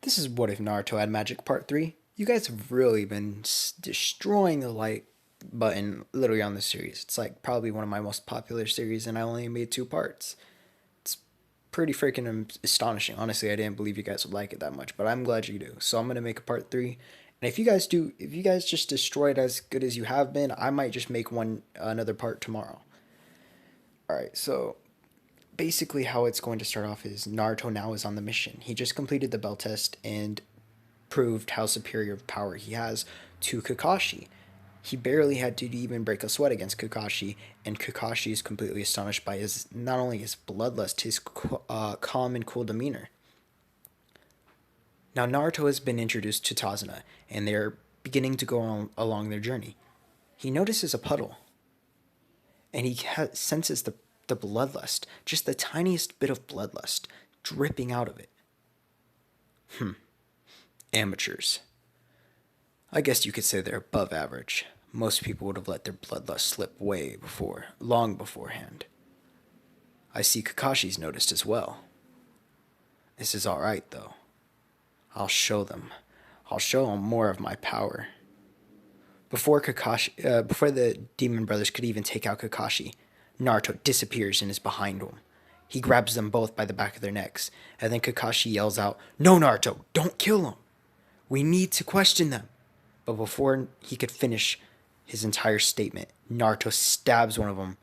This is What If Naruto Had Magic Part 3. You guys have really been destroying the like button literally on this series. It's like probably one of my most popular series, and I only made two parts. It's pretty freaking astonishing. Honestly, I didn't believe you guys would like it that much, but I'm glad you do. So I'm going to make a part 3. And if you guys just destroy it as good as you have been, I might just make another part tomorrow. Alright, so basically how it's going to start off is Naruto now is on the mission. He just completed the bell test and proved how superior of power he has to Kakashi. He barely had to even break a sweat against Kakashi, and Kakashi is completely astonished by his not only his bloodlust, his calm and cool demeanor. Now Naruto has been introduced to Tazuna, and they're beginning to go along their journey. He notices a puddle, and he senses the bloodlust, just the tiniest bit of bloodlust dripping out of it. Amateurs. I guess you could say they're above average. Most people would have let their bloodlust slip long beforehand. I see Kakashi's noticed as well. This is alright, though. I'll show them. I'll show them more of my power. Before the Demon Brothers could even take out Kakashi, Naruto disappears and is behind him. He grabs them both by the back of their necks, and then Kakashi yells out, "No, Naruto, don't kill him. We need to question them." But before he could finish his entire statement, Naruto stabs one of them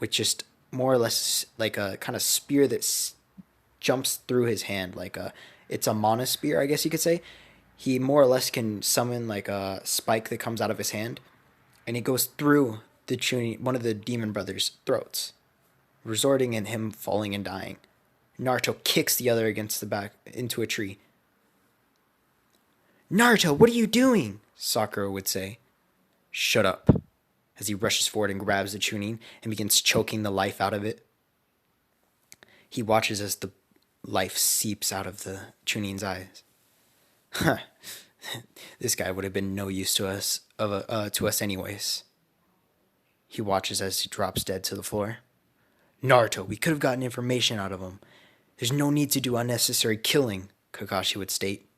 with just more or less like a kind of spear that jumps through his hand. It's a mana spear, I guess you could say. He more or less can summon like a spike that comes out of his hand, and it goes through one of the Demon Brothers' throats, resulting in him falling and dying. Naruto kicks the other against the back into a tree. "Naruto, what are you doing?" Sakura would say. "Shut up," as he rushes forward and grabs the Chunin and begins choking the life out of it. He watches as the life seeps out of the Chunin's eyes. This guy would have been no use to us anyways. He watches as he drops dead to the floor. "Naruto, we could have gotten information out of him. There's no need to do unnecessary killing," Kakashi would state.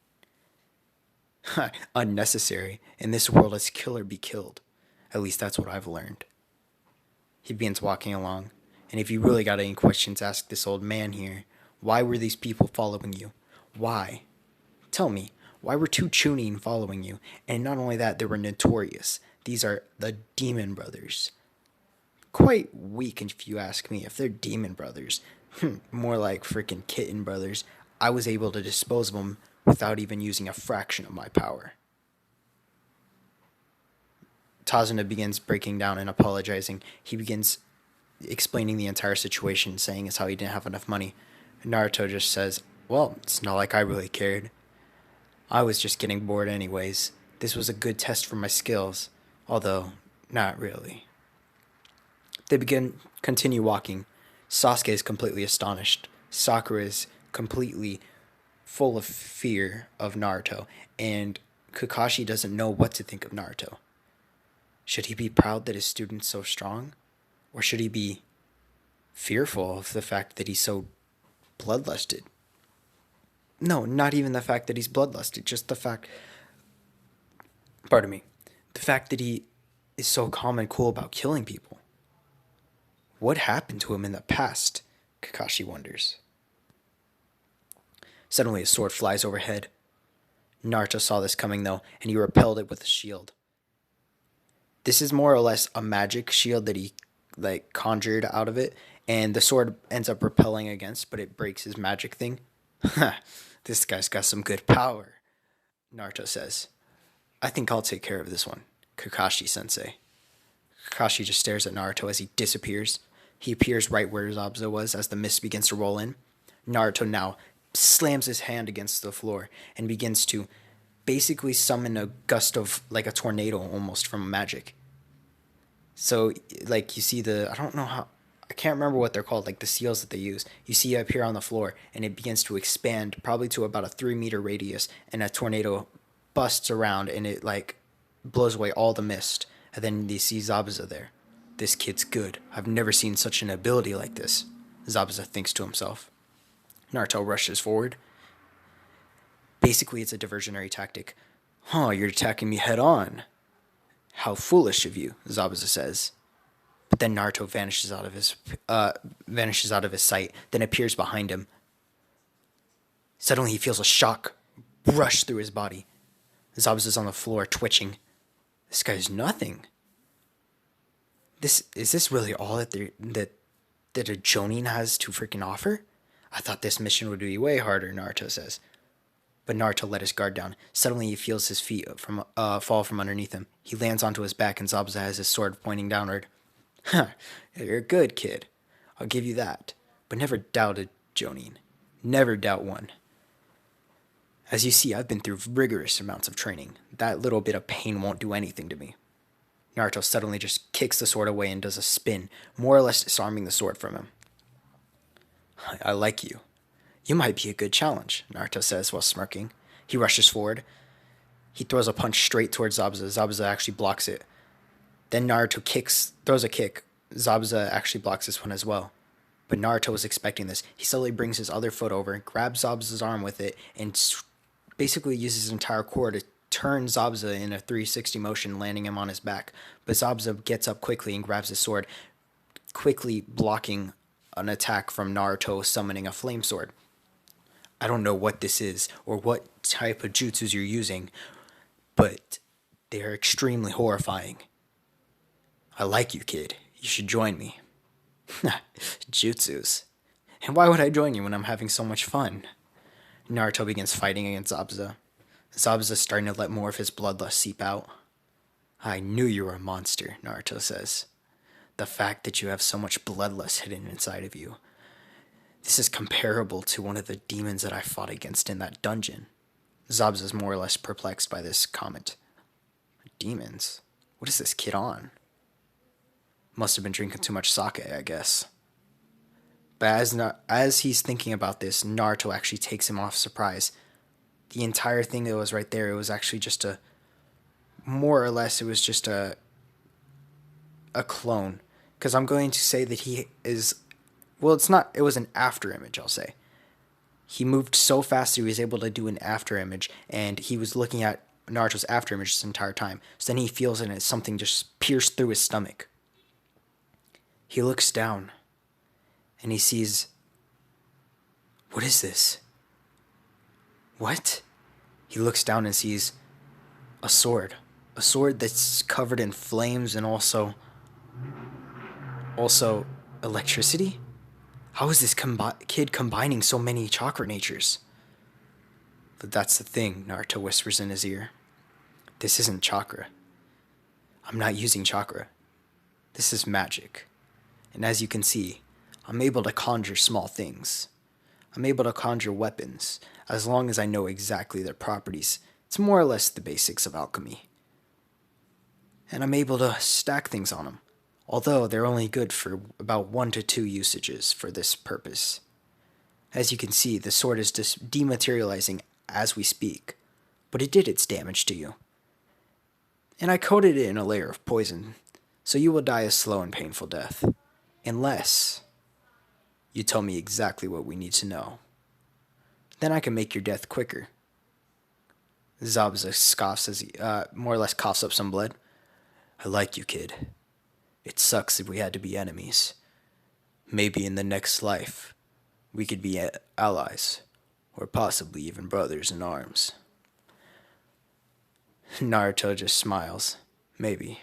Unnecessary. In this world, it's kill or be killed. At least that's what I've learned. He begins walking along, and if you really got any questions, ask this old man here. Why were these people following you? Why? Tell me, why were two Chunin following you? And not only that, they were notorious. These are the Demon Brothers. Quite weak, if you ask me. If they're Demon Brothers, more like freaking Kitten Brothers, I was able to dispose of them without even using a fraction of my power. Tazuna begins breaking down and apologizing. He begins explaining the entire situation, saying it's how he didn't have enough money. Naruto just says, "Well, it's not like I really cared. I was just getting bored anyways. This was a good test for my skills, although not really." They continue walking. Sasuke is completely astonished. Sakura is completely full of fear of Naruto, and Kakashi doesn't know what to think of Naruto. Should he be proud that his student's so strong? Or should he be fearful of the fact that he's so bloodlusted? No, not even the fact that he's bloodlusted, just the fact that he is so calm and cool about killing people. What happened to him in the past? Kakashi wonders. Suddenly a sword flies overhead. Naruto saw this coming though, and he repelled it with a shield. This is more or less a magic shield that he conjured out of it, and the sword ends up repelling against, but it breaks his magic thing. This guy's got some good power, Naruto says. "I think I'll take care of this one, Kakashi-sensei." Kakashi just stares at Naruto as he disappears. He appears right where Zabuza was as the mist begins to roll in. Naruto now slams his hand against the floor and begins to basically summon a gust of like a tornado almost from magic. So you see I can't remember what they're called, like the seals that they use. You see it appear on the floor, and it begins to expand probably to about a 3-meter radius, and a tornado busts around, and it blows away all the mist. And then you see Zabuza there. "This kid's good. I've never seen such an ability like this," Zabuza thinks to himself. Naruto rushes forward. Basically, it's a diversionary tactic. Huh, you're attacking me head on. How foolish of you, Zabuza says. But then Naruto vanishes out of his sight, then appears behind him. Suddenly he feels a shock rush through his body. Zabuza's on the floor, twitching. This guy's nothing. Is this really all that a Jonin has to freaking offer? I thought this mission would be way harder, Naruto says. But Naruto let his guard down. Suddenly he feels his feet fall from underneath him. He lands onto his back and Zabuza has his sword pointing downward. Huh, you're a good kid. I'll give you that. But never doubt a Jonin. Never doubt one. As you see, I've been through rigorous amounts of training. That little bit of pain won't do anything to me. Naruto suddenly just kicks the sword away and does a spin, more or less disarming the sword from him. I like you. You might be a good challenge, Naruto says while smirking. He rushes forward. He throws a punch straight towards Zabuza. Zabuza actually blocks it. Then Naruto throws a kick. Zabuza actually blocks this one as well. But Naruto was expecting this. He suddenly brings his other foot over, grabs Zabuza's arm with it, and basically uses his entire core to turn Zabuza in a 360 motion, landing him on his back. But Zabuza gets up quickly and grabs his sword, quickly blocking an attack from Naruto summoning a flame sword. I don't know what this is or what type of jutsus you're using, but they are extremely horrifying. I like you, kid. You should join me. Jutsus. And why would I join you when I'm having so much fun? Naruto begins fighting against Zabuza. Zabuza's starting to let more of his bloodlust seep out. I knew you were a monster, Naruto says. The fact that you have so much bloodlust hidden inside of you. This is comparable to one of the demons that I fought against in that dungeon. Zabuza's more or less perplexed by this comment. Demons? What is this kid on? Must have been drinking too much sake, I guess. But as he's thinking about this, Naruto actually takes him off surprise. The entire thing that was right there, it was actually just a clone. Because I'm going to say that he is, well, it was an after image, I'll say. He moved so fast that he was able to do an after image, and he was looking at Naruto's after image this entire time. So then he feels it, and it's something just pierced through his stomach. He looks down, and he sees, what is this? What? He looks down and sees a sword. A sword that's covered in flames and also electricity? How is this kid combining so many chakra natures? But that's the thing, Naruto whispers in his ear. This isn't chakra. I'm not using chakra. This is magic. And as you can see, I'm able to conjure small things. I'm able to conjure weapons, as long as I know exactly their properties. It's more or less the basics of alchemy. And I'm able to stack things on them, although they're only good for about 1 to 2 usages for this purpose. As you can see, the sword is dematerializing as we speak, but it did its damage to you. And I coated it in a layer of poison, so you will die a slow and painful death. Unless you tell me exactly what we need to know. Then I can make your death quicker. Zabuza scoffs as he more or less coughs up some blood. I like you, kid. It sucks if we had to be enemies. Maybe in the next life, we could be allies, or possibly even brothers in arms. Naruto just smiles. Maybe.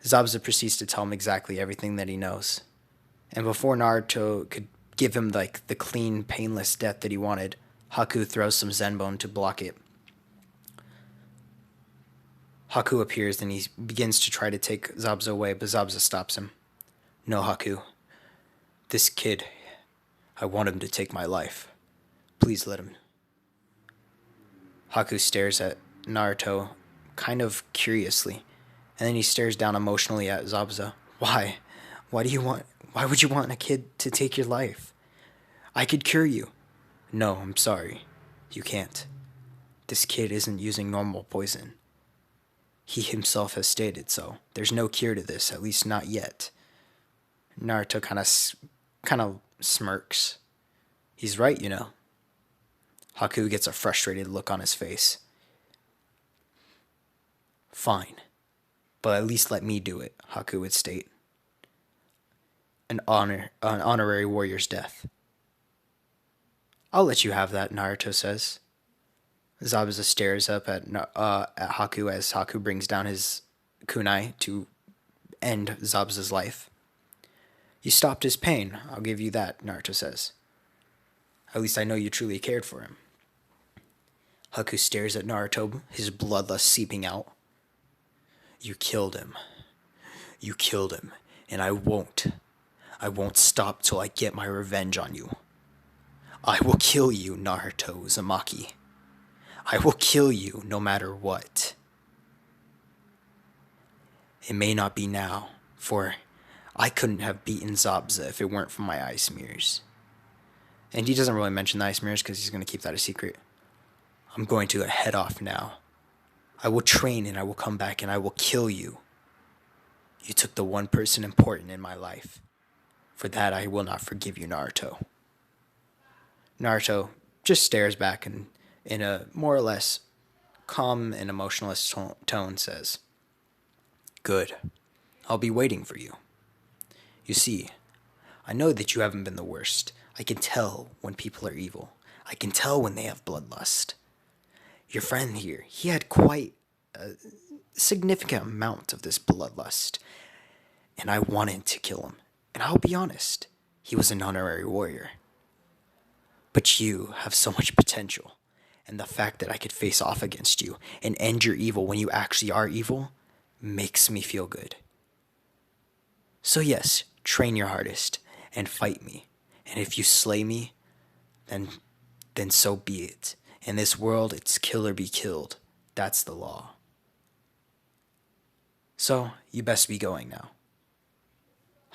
Zabuza proceeds to tell him exactly everything that he knows. And before Naruto could give him the clean, painless death that he wanted, Haku throws some Zenbone to block it. Haku appears and he begins to try to take Zabuza away, but Zabuza stops him. No, Haku. This kid, I want him to take my life. Please let him. Haku stares at Naruto kind of curiously, and then he stares down emotionally at Zabuza. Why? Why would you want a kid to take your life? I could cure you. No, I'm sorry. You can't. This kid isn't using normal poison. He himself has stated so. There's no cure to this, at least not yet. Naruto kind of smirks. He's right, you know. Haku gets a frustrated look on his face. Fine, but at least let me do it, Haku would state. An honorary warrior's death. I'll let you have that, Naruto says. Zabuza stares up at Haku as Haku brings down his kunai to end Zabuza's life. You stopped his pain, I'll give you that, Naruto says. At least I know you truly cared for him. Haku stares at Naruto, his bloodlust seeping out. You killed him. You killed him, and I won't. I won't stop till I get my revenge on you. I will kill you, Naruto Uzumaki. I will kill you no matter what. It may not be now, for I couldn't have beaten Zabuza if it weren't for my ice mirrors. And he doesn't really mention the ice mirrors because he's going to keep that a secret. I'm going to head off now. I will train and I will come back and I will kill you. You took the one person important in my life. For that I will not forgive you, Naruto. Naruto just stares back and, in a more or less calm and emotionless tone, says, Good. I'll be waiting for you. You see, I know that you haven't been the worst. I can tell when people are evil. I can tell when they have bloodlust. Your friend here, he had quite a significant amount of this bloodlust, and I wanted to kill him. And I'll be honest, he was an honorary warrior. But you have so much potential, and the fact that I could face off against you and end your evil when you actually are evil makes me feel good. So yes, train your hardest and fight me. And if you slay me, then so be it. In this world, it's kill or be killed. That's the law. So, you best be going now.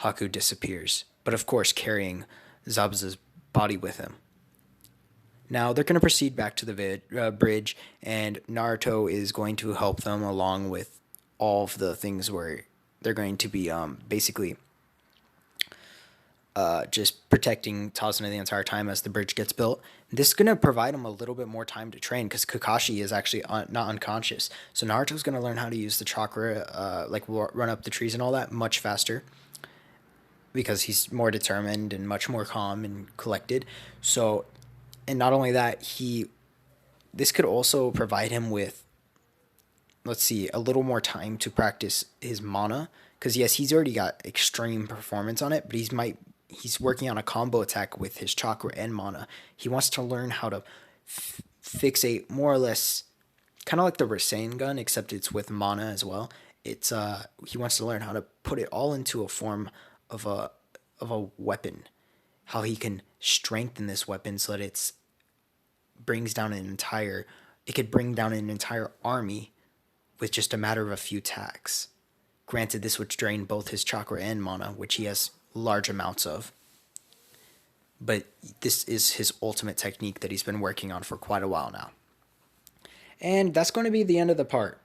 Haku disappears, but of course carrying Zabuza's body with him. Now, they're going to proceed back to the bridge, and Naruto is going to help them along with all of the things where they're going to be basically just protecting Tazuna the entire time as the bridge gets built. This is going to provide him a little bit more time to train because Kakashi is actually not unconscious. So Naruto's going to learn how to use the chakra, run up the trees and all that much faster because he's more determined and much more calm and collected. So, and not only that, this could also provide him with, a little more time to practice his mana. Because yes, he's already got extreme performance on it, but he's working on a combo attack with his chakra and mana. He wants to learn how to fixate more or less, kind of like the Rasengan, except it's with mana as well. He wants to learn how to put it all into a form of a weapon. How he can strengthen this weapon so that it could bring down an entire army with just a matter of a few attacks. Granted, this would drain both his chakra and mana, which he has large amounts of. But this is his ultimate technique that he's been working on for quite a while now. And that's going to be the end of the part.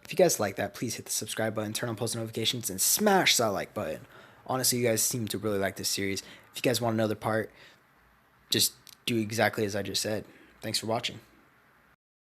If you guys like that, please hit the subscribe button, turn on post notifications, and smash that like button. Honestly, you guys seem to really like this series. If you guys want another part, just do exactly as I just said. Thanks for watching.